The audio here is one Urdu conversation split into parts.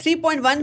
$3.1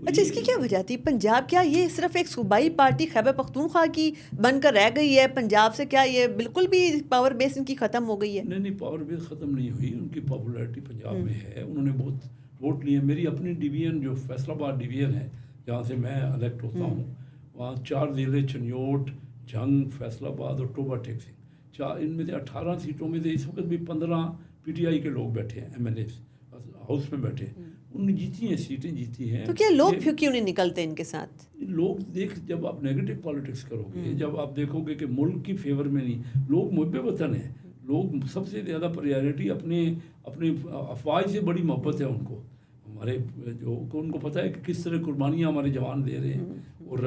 اچھا اس کی کیا وجہ تھی؟ پنجاب کیا یہ صرف ایک صوبائی پارٹی خیبر پختونخوا کی بن کر رہ گئی ہے؟ پنجاب سے کیا یہ بالکل بھی پاور بیس ان کی ختم ہو گئی ہے؟ نہیں پاور بیس ختم نہیں ہوئی، ان کی پاپولیرٹی پنجاب میں ہے، انہوں نے بہت ووٹ لیے. میری اپنی ڈویژن جو فیصل آباد ڈویژن ہے جہاں سے میں الیکٹ ہوتا ہوں، وہاں 4 ضلع چنیوٹ، جھنگ، فیصل آباد اور ٹوبہ ٹیک سنگھ، ان میں سے 18 سیٹوں میں سے اس وقت بھی 15 پی ٹی آئی کے لوگ بیٹھے ہیں، ایم ایل اے ہاؤس میں بیٹھے ہیں، انہوں نے جیتی ہیں سیٹیں جیتی ہیں. تو کیا لوگ پھر کیوں نہیں نکلتے ان کے ساتھ؟ لوگ جب آپ نیگیٹو پالیٹکس کرو گے، جب آپ دیکھو گے کہ ملک کی فیور میں نہیں، لوگ محب وطن ہیں، لوگ سب سے زیادہ پریارٹی اپنے افواج سے بڑی محبت ہے ان کو، ہمارے ان کو پتہ ہے کہ کس طرح قربانیاں ہمارے جوان دے رہے ہیں، اور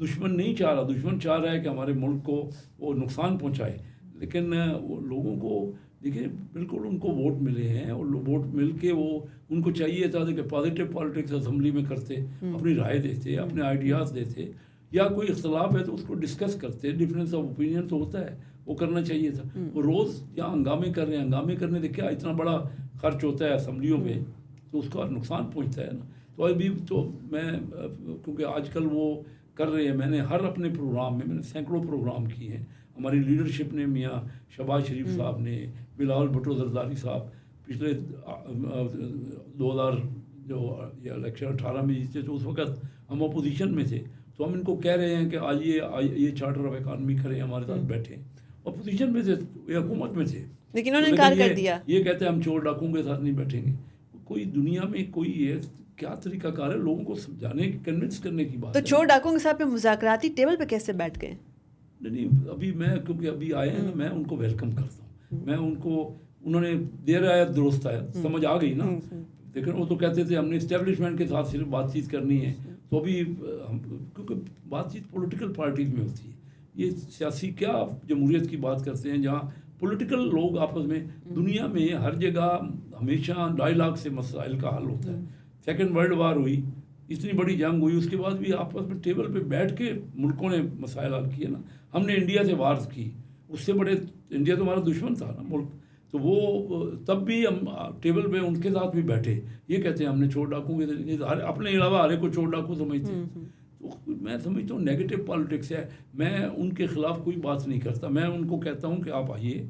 دشمن نہیں چاہ رہا، دشمن چاہ رہا ہے کہ ہمارے ملک کو وہ نقصان پہنچائے، لیکن لوگوں کو دیکھیں بالکل ان کو ووٹ ملے ہیں، اور ووٹ مل کے وہ ان کو چاہیے تھا کہ پازیٹیو پالیٹکس اسمبلی میں کرتے، اپنی رائے دیتے، اپنے آئیڈیاز دیتے، یا کوئی اختلاف ہے تو اس کو ڈسکس کرتے، ڈفرینس آف اوپینین تو ہوتا ہے، وہ کرنا چاہیے تھا. وہ روز یہاں ہنگامے کر رہے ہیں، ہنگامے کرنے سے کیا اتنا بڑا خرچ ہوتا ہے اسمبلیوں میں، تو اس کا نقصان پہنچتا ہے نا. تو ابھی تو میں کیونکہ آج کل وہ کر رہے ہیں، میں نے ہر اپنے پروگرام میں نے سینکڑوں پروگرام کیے ہیں، ہماری لیڈرشپ نے، میاں شہباز شریف صاحب نے، بلاول بھٹو زرداری صاحب پچھلے 2000 جو الیکشن 18 میں جیتے تو اس وقت ہم اپوزیشن میں تھے، تو ہم ان کو کہہ رہے ہیں کہ آئیے یہ چارٹر آف اکانومی کریں، ہمارے ساتھ بیٹھیں. اپوزیشن میں تھے، یہ حکومت میں تھے، لیکن انہوں نے انکار کر دیا. یہ کہتے ہیں ہم چور ڈاکوؤں کے ساتھ نہیں بیٹھیں گے. کوئی دنیا میں کوئی یہ کیا طریقہ کار ہے لوگوں کو سمجھانے کنونس کرنے کی بات؟ تو چور ڈاکوؤں کے ساتھ مذاکراتی ٹیبل پہ کیسے بیٹھ گئے؟ نہیں ابھی میں کیونکہ ابھی آئے ہیں نا، میں ان کو ویلکم کرتا ہوں، میں ان کو، انہوں نے دیر آیا درست آیا، سمجھ آ گئی نا. لیکن وہ تو کہتے تھے ہم نے اسٹیبلشمنٹ کے ساتھ صرف بات چیت کرنی ہے، تو ابھی کیونکہ بات چیت پولیٹیکل پارٹیز میں ہوتی ہے، یہ سیاسی کیا جمہوریت کی بات کرتے ہیں جہاں پولیٹیکل لوگ آپس میں، دنیا میں ہر جگہ ہمیشہ ڈائیلاگ سے مسائل کا حل ہوتا ہے. 2nd ورلڈ وار ہوئی، اتنی بڑی جنگ ہوئی، اس کے بعد بھی آپس میں ٹیبل پہ بیٹھ کے ملکوں نے مسائل حل کیے نا. ہم نے انڈیا سے وار کی، اس سے بڑے انڈیا تو ہمارا دشمن تھا نا ملک، تو وہ تب بھی ہم ٹیبل پہ ان کے ساتھ بھی بیٹھے. یہ کہتے ہیں ہم نے چور ڈاکوں کے ذریعے اپنے علاوہ ہر ایک کو چور ڈاکو سمجھتے ہیں. تو میں سمجھتا ہوں نیگیٹو پالیٹکس ہے، میں ان کے خلاف کوئی بات نہیں کرتا، میں ان کو کہتا ہوں کہ آپ آئیے،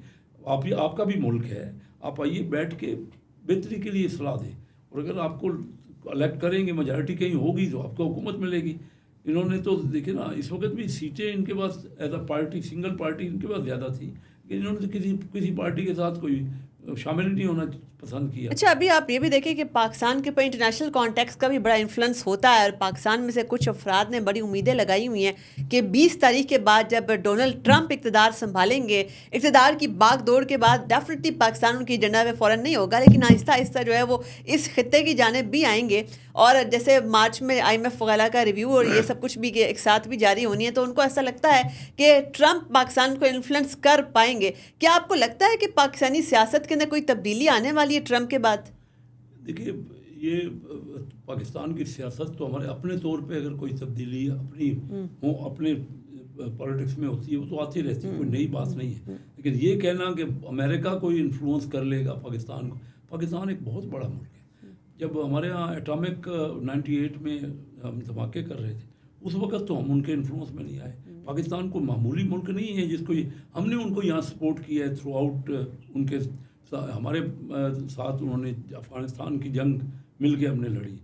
آپ کا بھی ملک ہے، آپ آئیے بیٹھ کے بہتری کے لیے صلاح دیں، اور اگر آپ کو الیکٹ کریں گے، میجارٹی کہیں ہوگی تو آپ کو حکومت ملے گی. انہوں نے تو دیکھے نا اس وقت بھی سیٹیں ان کے پاس as a party, single party ان کے پاس زیادہ تھی، لیکن انہوں نے کسی پارٹی کے ساتھ کوئی شامل نہیں ہونا پسند کیا. اچھا ابھی آپ یہ بھی دیکھیں کہ پاکستان کے اوپر انٹرنیشنل کانٹیکس کا بھی بڑا انفلوئنس ہوتا ہے، اور پاکستان میں سے کچھ افراد نے بڑی امیدیں لگائی ہوئی ہیں کہ 20 تاریخ کے بعد جب ڈونلڈ ٹرمپ اقتدار سنبھالیں گے، اقتدار کی باغ دوڑ کے بعد ڈیفینیٹلی پاکستان ان کی ایجنڈا میں فوراً نہیں ہوگا، لیکن آہستہ آہستہ جو ہے وہ اس خطے کی جانب بھی آئیں گے. اور جیسے مارچ میں IMF وغیرہ کا ریویو اور یہ سب کچھ بھی ایک ساتھ بھی جاری ہونی ہے، تو ان کو ایسا لگتا ہے کہ ٹرمپ پاکستان کو انفلوئنس کر پائیں گے. کیا آپ کو لگتا ہے کہ پاکستانی سیاست کے اندر کوئی تبدیلی آنے والی ہے ٹرمپ کے بعد؟ دیکھیے یہ پاکستان کی سیاست تو ہمارے اپنے طور پہ اگر کوئی تبدیلی اپنے پالیٹکس میں ہوتی ہے وہ تو آتی رہتی ہے، کوئی نئی بات نہیں ہے. لیکن یہ کہنا کہ امریکہ کوئی انفلوئنس کر لے گا پاکستان کو، پاکستان ایک بہت بڑا ملک ہے. جب ہمارے ہاں ایٹامک 98 میں ہم دھماکے کر رہے تھے، اس وقت تو ہم ان کے انفلوئنس میں نہیں آئے. پاکستان کوئی معمولی ملک نہیں ہے جس کو ہم نے ان کو یہاں سپورٹ کیا ہے تھرو آؤٹ. ان کے ہمارے ساتھ انہوں نے افغانستان کی جنگ مل کے ہم نے لڑی،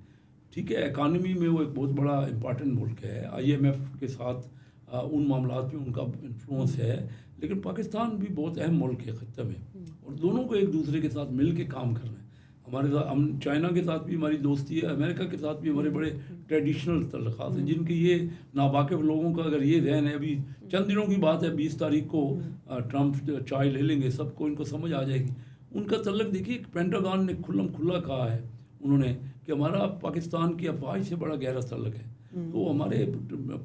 ٹھیک ہے. اکانومی میں وہ ایک بہت بڑا امپارٹنٹ ملک ہے، IMF کے ساتھ ان معاملات میں ان کا انفلوئنس ہے. لیکن پاکستان بھی بہت اہم ملک ہے خطے میں، اور دونوں کو ایک دوسرے کے ساتھ مل کے کام کرنا ہے. ہمارے ساتھ ہم چائنا کے ساتھ بھی ہماری دوستی ہے، امریکہ کے ساتھ بھی ہمارے بڑے ٹریڈیشنل تعلقات ہیں، جن کی یہ ناواقف لوگوں کا اگر یہ ذہن ہے. ابھی چند دنوں کی بات ہے، 20 تاریخ کو ٹرمپ چائے لے لیں گے، سب کو ان کو سمجھ آ جائے گی. ان کا تعلق دیکھیے پینٹاگون نے کھلا کہا ہے انہوں نے کہ ہمارا پاکستان کی افواج سے بڑا گہرا تعلق ہے. تو ہمارے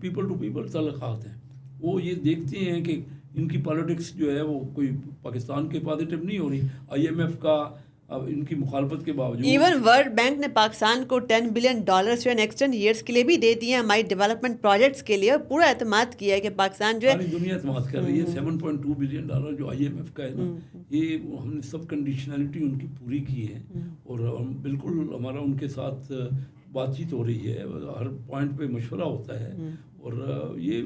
پیپل ٹو پیپل تعلقات ہیں، وہ یہ دیکھتے ہیں کہ ان کی پالیٹکس جو ہے وہ کوئی پاکستان کے پازیٹیو نہیں ہو رہی. IMF کا اب ان کی مخالفت کے باوجود ایون ورلڈ بینک نے پاکستان کو $10 بلین جو ہے نیکسٹ 10 ایئرس کے لیے بھی دے دیے ہیں ہماری ڈیولپمنٹ پروجیکٹس کے لیے، اور پورا اعتماد کیا ہے کہ پاکستان جو ہے ساری دنیا اعتماد کر رہی ہے. $7.2 بلین جو IMF کا ہے نا، یہ ہم نے سب کنڈیشنلٹی ان کی پوری کی ہے، اور بالکل ہمارا ان کے ساتھ بات چیت ہو رہی ہے, ہر پوائنٹ پہ مشورہ ہوتا ہے, اور یہ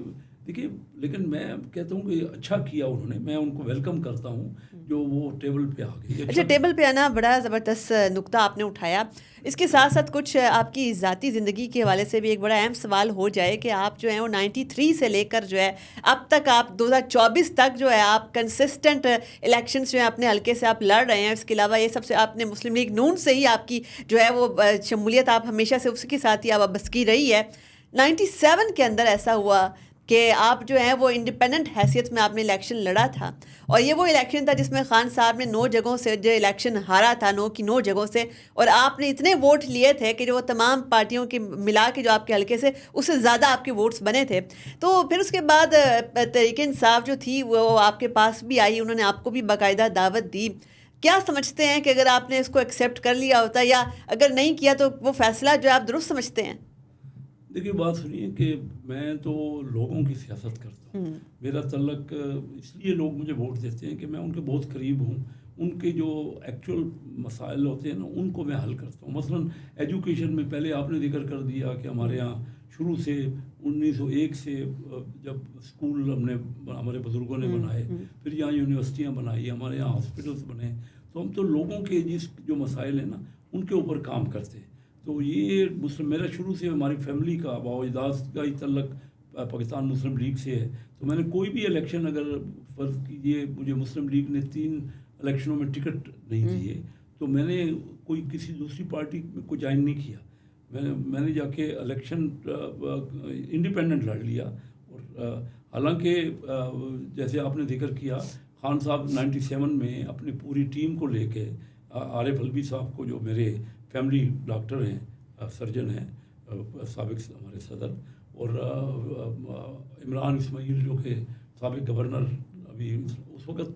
دیکھیے, لیکن میں کہتا ہوں کہ اچھا کیا انہوں نے, میں ان کو ویلکم کرتا ہوں جو وہ ٹیبل پہ آ گئی. اچھا, ٹیبل پہ آنا بڑا زبردست نقطہ آپ نے اٹھایا. اس کے ساتھ ساتھ کچھ آپ کی ذاتی زندگی کے حوالے سے بھی ایک بڑا اہم سوال ہو جائے کہ آپ جو ہیں وہ 93 سے لے کر جو ہے اب تک, آپ 2024 تک جو ہے آپ کنسسٹنٹ الیکشنز جو ہیں اپنے حلقے سے آپ لڑ رہے ہیں. اس کے علاوہ یہ سب سے آپ نے مسلم لیگ نون سے ہی آپ کی جو ہے وہ شمولیت آپ ہمیشہ سے اس کے ساتھ ہی آپ وابستگی رہی ہے. 97 کے اندر ایسا ہوا کہ آپ جو ہیں وہ انڈیپینڈنٹ حیثیت میں آپ نے الیکشن لڑا تھا, اور یہ وہ الیکشن تھا جس میں خان صاحب نے 9 جگہوں سے جو الیکشن ہارا تھا, 9 کی 9 جگہوں سے, اور آپ نے اتنے ووٹ لیے تھے کہ جو وہ تمام پارٹیوں کے ملا کے جو آپ کے حلقے سے اس سے زیادہ آپ کے ووٹس بنے تھے. تو پھر اس کے بعد تحریک انصاف جو تھی وہ آپ کے پاس بھی آئی, انہوں نے آپ کو بھی باقاعدہ دعوت دی. کیا سمجھتے ہیں کہ اگر آپ نے اس کو ایکسیپٹ کر لیا ہوتا, یا اگر نہیں کیا تو وہ فیصلہ جو آپ درست سمجھتے ہیں؟ دیکھیے, بات سنیے کہ میں تو لوگوں کی سیاست کرتا ہوں. میرا تعلق اس لیے لوگ مجھے ووٹ دیتے ہیں کہ میں ان کے بہت قریب ہوں. ان کے جو ایکچوئل مسائل ہوتے ہیں نا, ان کو میں حل کرتا ہوں. مثلا ایجوکیشن میں پہلے آپ نے ذکر کر دیا کہ ہمارے یہاں شروع سے 1901 سے جب اسکول ہم نے ہمارے بزرگوں نے بنائے, پھر یہاں یونیورسٹیاں بنائی, ہمارے یہاں ہاسپٹلس بنے, تو ہم تو لوگوں کے جو مسائل ہیں نا ان کے اوپر کام کرتے ہیں. تو یہ میرا شروع سے ہماری فیملی کا باوجداد کا ہی تعلق پاکستان مسلم لیگ سے ہے. تو میں نے کوئی بھی الیکشن, اگر فرض کیجیے مجھے مسلم لیگ نے 3 الیکشنوں میں ٹکٹ نہیں دیے, تو میں نے کوئی کسی دوسری پارٹی کو جوائن نہیں کیا. میں نے جا کے الیکشن انڈیپینڈنٹ لڑ لیا. اور حالانکہ جیسے آپ نے ذکر کیا, خان صاحب 97 میں اپنی پوری ٹیم کو لے کے, عارف الوی صاحب کو جو میرے فیملی ڈاکٹر ہیں, سرجن ہیں, سابق ہمارے صدر, اور عمران اسماعیل جو کہ سابق گورنر, ابھی اس وقت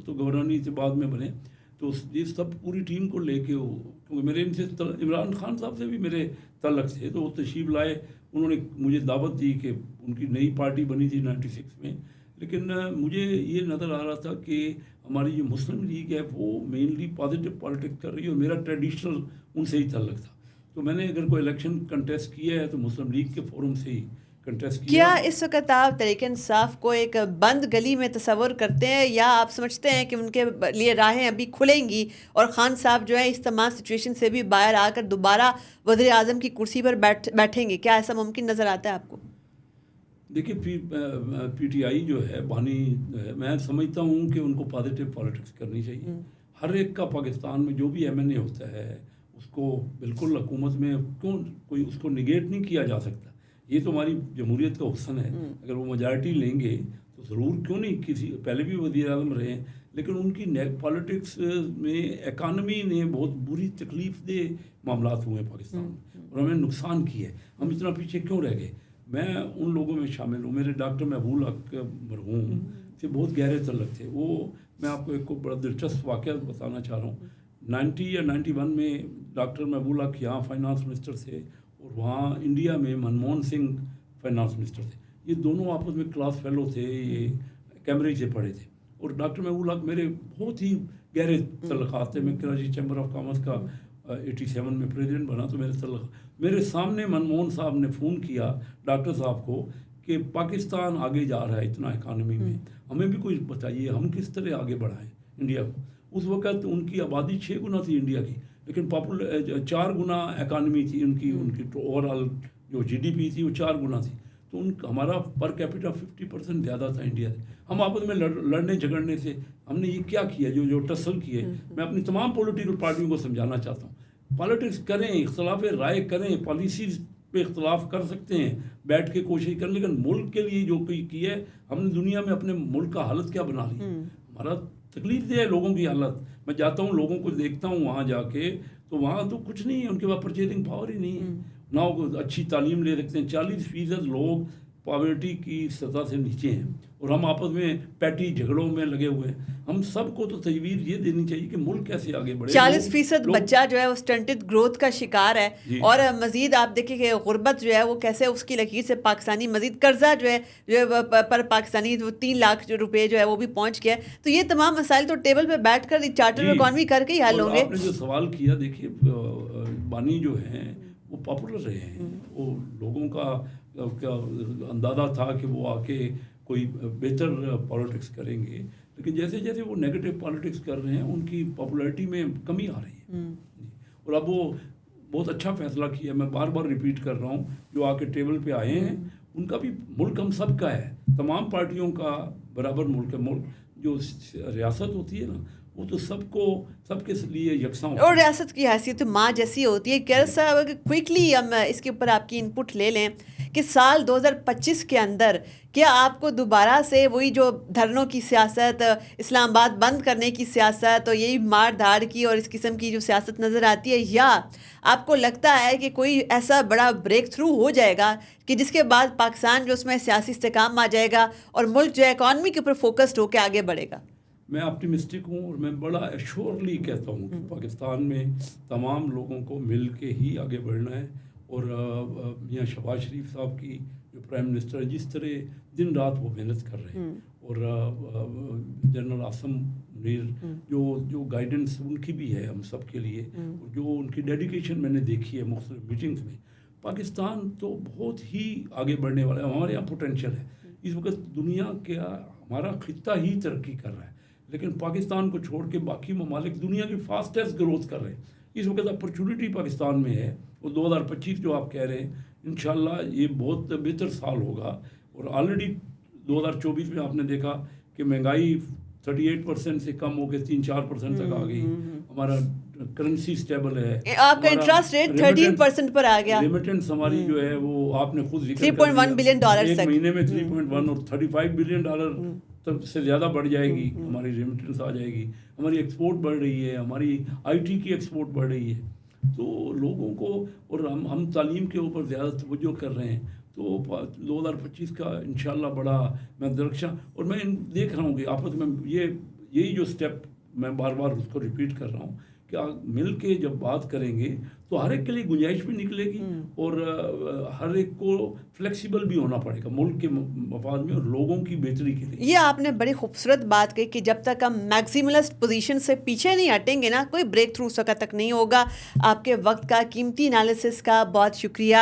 تو گورنر نہیں تھے, بعد میں بنے, تو یہ سب پوری ٹیم کو لے کے, کیونکہ میرے ان سے عمران خان صاحب سے بھی میرے تعلق تھے, تو وہ تشریف لائے. انہوں نے مجھے دعوت دی کہ ان کی نئی پارٹی بنی تھی 96 میں, لیکن مجھے یہ نظر آ رہا تھا کہ ہماری جو مسلم لیگ ہے وہ مینلی پازیٹیو پالیٹکس کر رہی ہے, اور میرا ٹریڈیشنل ان سے ہی تعلق تھا. تو میں نے اگر کوئی الیکشن کنٹیسٹ کیا ہے تو مسلم لیگ کے فورم سے ہی کنٹیسٹ کیا. کیا اس وقت آپ تحریک انصاف کو ایک بند گلی میں تصور کرتے ہیں, یا آپ سمجھتے ہیں کہ ان کے لیے راہیں ابھی کھلیں گی اور خان صاحب جو ہے اس تمام سچویشن سے بھی باہر آ کر دوبارہ وزیر اعظم کی کرسی پر بیٹھیں گے؟ کیا ایسا ممکن نظر آتا ہے آپ کو؟ دیکھیے, پی ٹی آئی جو ہے بانی, میں سمجھتا ہوں کہ ان کو پازیٹیو پالیٹکس کرنی چاہیے. ہر ایک کا پاکستان میں جو بھی ایم این اے ہوتا ہے اس کو بالکل حکومت میں کیوں کوئی اس کو نگیٹ نہیں کیا جا سکتا. یہ تو ہماری جمہوریت کا حسن ہے. اگر وہ میجارٹی لیں گے تو ضرور کیوں نہیں, کسی پہلے بھی وزیر اعظم رہے ہیں, لیکن ان کی پالیٹکس میں اکانومی نے بہت بری تکلیف دہ معاملات ہوئے پاکستان میں, اور ہمیں نقصان کیا ہے. ہم اتنا پیچھے کیوں رہ گئے؟ میں ان لوگوں میں شامل ہوں. میرے ڈاکٹر محبوب الحق مرحوم سے بہت گہرے تعلق تھے. وہ میں آپ کو ایک بڑا دلچسپ واقعہ بتانا چاہ رہا ہوں. 90 یا 91 میں ڈاکٹر محبوب الحق یہاں فائنانس منسٹر تھے, اور وہاں انڈیا میں منموہن سنگھ فائنانس منسٹر تھے. یہ دونوں آپس میں کلاس فیلو تھے, یہ کیمبرج سے پڑھے تھے. اور ڈاکٹر محبوب الحق میرے بہت ہی گہرے تعلقات تھے. میں کراچی چیمبر آف کامرس کا 87 میں پریزیڈنٹ بنا, تو میرے سامنے منموہن صاحب نے فون کیا ڈاکٹر صاحب کو کہ پاکستان آگے جا رہا ہے اتنا اکانومی میں, ہمیں بھی کچھ بتائیے, ہم کس طرح آگے بڑھائیں انڈیا کو. اس وقت ان کی آبادی 6 گنا تھی انڈیا کی, لیکن 4 گنا اکانومی تھی ان کی اوور آل جو جی ڈی پی تھی وہ 4 گنا تھی. تو ہمارا پر کیپٹا 50% زیادہ تھا انڈیا سے. ہم آپس میں لڑنے جھگڑنے سے ہم نے یہ کیا کیا, جو ٹسل کیے. میں اپنی تمام پولیٹیکل پارٹیوں کو سمجھانا چاہتا ہوں, پالیٹکس کریں, اختلاف رائے کریں, پالیسیز پہ اختلاف کر سکتے ہیں, بیٹھ کے کوشش کریں, لیکن ملک کے لیے جو کیا ہے ہم نے دنیا میں اپنے ملک کا حالت کیا بنا لی. ہمارا تکلیف دہ ہے لوگوں کی حالت. میں جاتا ہوں, لوگوں کو دیکھتا ہوں وہاں جا کے, تو وہاں تو کچھ نہیں ہے, ان کے پاس پرچیزنگ پاور ہی نہیں ہے, نہ وہ اچھی تعلیم لے سکتے ہیں. 40% لوگ پاورٹی کی سطح سے نیچے ہیں, اور ہم آپس میں پیٹی جھگڑوں میں لگے ہوئے ہیں. ہم سب کو تو تجویز یہ دینی چاہیے کہ ملک کیسے آگے بڑھے. 40% بچہ جو ہے وہ سٹنٹڈ گروتھ کا شکار ہے, اور مزید آپ دیکھیں کہ غربت جو ہے وہ کیسے اس کی لکیر سے پاکستانی مزید قرضہ جو ہے پر پاکستانی 3 لاکھ روپے جو ہے وہ بھی پہنچ گیا. تو یہ تمام مسائل تو ٹیبل پہ بیٹھ کر چارٹر اکانومی کر کے ہی حل ہوں گے. آپ نے جو سوال کیا, دیکھیے بانی جو ہیں وہ پاپولر رہے ہیں. وہ لوگوں کا اندازہ تھا کہ وہ آ کے کوئی بہتر پالیٹکس کریں گے, لیکن جیسے جیسے وہ نیگیٹو پالیٹکس کر رہے ہیں ان کی پاپولیرٹی میں کمی آ رہی ہے. اور اب وہ بہت اچھا فیصلہ کیا, میں بار بار ریپیٹ کر رہا ہوں, جو آ کے ٹیبل پہ آئے ہیں ان کا بھی ملک ہم سب کا ہے, تمام پارٹیوں کا برابر ملک ہے. ملک جو ریاست ہوتی ہے نا وہ تو سب کے لیے یکساں ہوتی ہے, اور ریاست کی حیثیت ماں جیسی ہوتی ہے. کیئر صاحب اگر کوئکلی ہم اس کے اوپر آپ کی انپٹ لے لیں کہ سال 2025 کے اندر کیا آپ کو دوبارہ سے وہی جو دھرنوں کی سیاست, اسلام آباد بند کرنے کی سیاست اور یہی مار دھاڑ کی اور اس قسم کی جو سیاست نظر آتی ہے, یا آپ کو لگتا ہے کہ کوئی ایسا بڑا بریک تھرو ہو جائے گا کہ جس کے بعد پاکستان جو اس میں سیاسی استحکام آ جائے گا اور ملک جو ہے اکانومی کے اوپر فوکسڈ ہو کے آگے بڑھے گا؟ میں آپٹیمسٹک ہوں اور میں بڑا ایشورلی کہتا ہوں کہ پاکستان میں تمام لوگوں کو مل کے ہی آگے بڑھنا ہے. اور میاں شہباز شریف صاحب کی جو پرائم منسٹر ہے, جس طرح دن رات وہ محنت کر رہے ہیں, اور جنرل عاصم منیر جو گائیڈنس ان کی بھی ہے ہم سب کے لیے, جو ان کی ڈیڈیکیشن میں نے دیکھی ہے مختلف میٹنگز میں, پاکستان تو بہت ہی آگے بڑھنے والا ہے. ہمارے یہاں پوٹینشیل ہے. اس وقت دنیا کا ہمارا خطہ ہی ترقی کر رہا ہے, لیکن پاکستان کو چھوڑ کے باقی ممالک دنیا کی فاسٹسٹ گروتھ کر رہے ہیں. اس وقت اپرچونٹی پاکستان میں ہے. اور 2025 جو آپ کہہ رہے ہیں انشاءاللہ یہ بہت بہتر سال ہوگا. اور آلریڈی 2024 میں آپ نے دیکھا کہ مہنگائی 38% سے کم ہو کے 3-4% تک آ گئی. ہمارا کرنسی سٹیبل ہے. آپ کا انٹرسٹ ریٹ 13% پر آ گیا. ریمیٹنس ہماری جو ہے وہ آپ نے خود ذکر $3.1 بلین ایک مہینے میں 3.1 اور $35 بلین تک سے زیادہ بڑھ جائے گی. ہماری ریمیٹنس آ جائے گی. ہماری ایکسپورٹ بڑھ رہی ہے, ہماری IT کی ایکسپورٹ بڑھ رہی ہے. تو لوگوں کو, اور ہم تعلیم کے اوپر زیادہ توجہ کر رہے ہیں. تو 2025 کا انشاءاللہ بڑا میں درخشاں, اور میں دیکھ رہا ہوں کہ آپس میں یہی جو سٹیپ میں بار بار اس کو ریپیٹ کر رہا ہوں کہ مل کے جب بات کریں گے تو ہر ایک کے لیے گنجائش بھی نکلے گی, اور ہر ایک کو فلیکسیبل بھی ہونا پڑے گا ملک کے مفاد میں اور لوگوں کی بہتری کے لیے. یہ آپ نے بڑی خوبصورت بات کہی کہ جب تک ہم میکسیملسٹ پوزیشن سے پیچھے نہیں ہٹیں گے نا, کوئی بریک تھرو اس وقت تک نہیں ہوگا. آپ کے وقت کا, قیمتی انالیسس کا بہت شکریہ.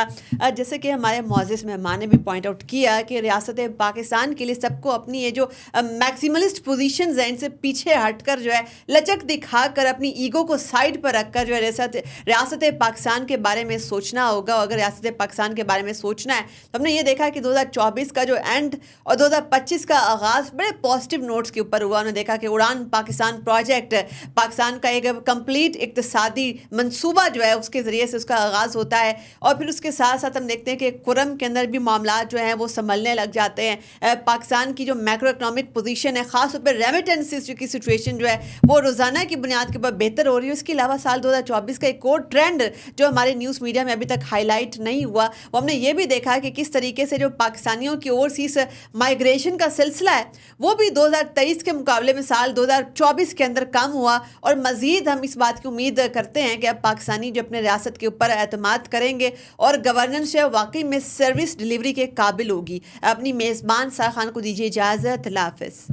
جیسے کہ ہمارے معزز مہمان نے بھی پوائنٹ آؤٹ کیا کہ ریاست پاکستان کے لیے سب کو اپنی یہ جو میکسیملسٹ پوزیشنز ہیں ان سے پیچھے ہٹ کر جو ہے لچک دکھا کر اپنی ایگو کو سائڈ پر رکھ کر جو ہے ریاست پاکستان کے بارے میں سوچنا ہوگا. اگر ریاست پاکستان کے بارے میں سوچنا ہے تو ہم نے یہ دیکھا کہ 2024 کا جو اینڈ اور 2025 کا آغاز بڑے پازیٹیو نوٹس کے اوپر ہوا. انہوں نے دیکھا کہ اڑان پاکستان پروجیکٹ پاکستان کا ایک کمپلیٹ اقتصادی منصوبہ جو ہے اس کے ذریعے سے اس کا آغاز ہوتا ہے, اور پھر اس کے ساتھ ساتھ ہم دیکھتے ہیں کہ کرم کے اندر بھی معاملات جو ہیں وہ سنبھلنے لگ جاتے ہیں. پاکستان کی جو میکرو اکنامک پوزیشن ہے, خاص طور پر ریمیٹنسز کی سچویشن جو ہے وہ روزانہ کی بنیاد کے اوپر بہتر ہو رہی ہے. اس کے علاوہ سال 2024 کا ایک اور ٹرینڈ جو ہمارے نیوز میڈیا میں ابھی تک ہائی لائٹ نہیں ہوا, وہ ہم نے یہ بھی دیکھا کہ کس طریقے سے جو پاکستانیوں کی اوورسیز مائیگریشن کا سلسلہ ہے وہ بھی 2023 کے مقابلے میں سال 2024 کے اندر کم ہوا. اور مزید ہم اس بات کی امید کرتے ہیں کہ اب پاکستانی جو اپنے ریاست کے اوپر اعتماد کریں گے اور گورننس جو واقعی میں سروس ڈیلیوری کے قابل ہوگی. اپنی میزبان سارا خان کو دیجیے اجازت. اللہ حافظ.